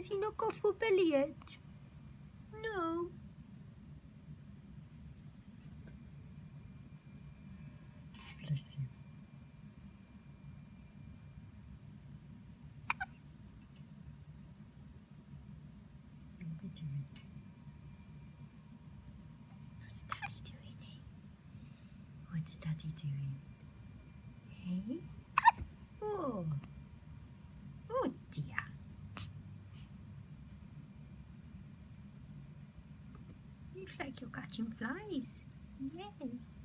Has he not got full belly yet? No. Bless you. What are we doing? What's Daddy doing, eh? What's Daddy doing? Hey? Oh. Oh dear. Looks like you're catching flies. Yes.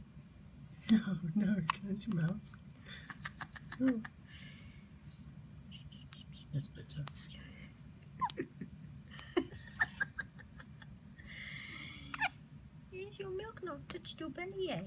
No, close your mouth. Oh. That's better. Is your milk not touched your belly yet?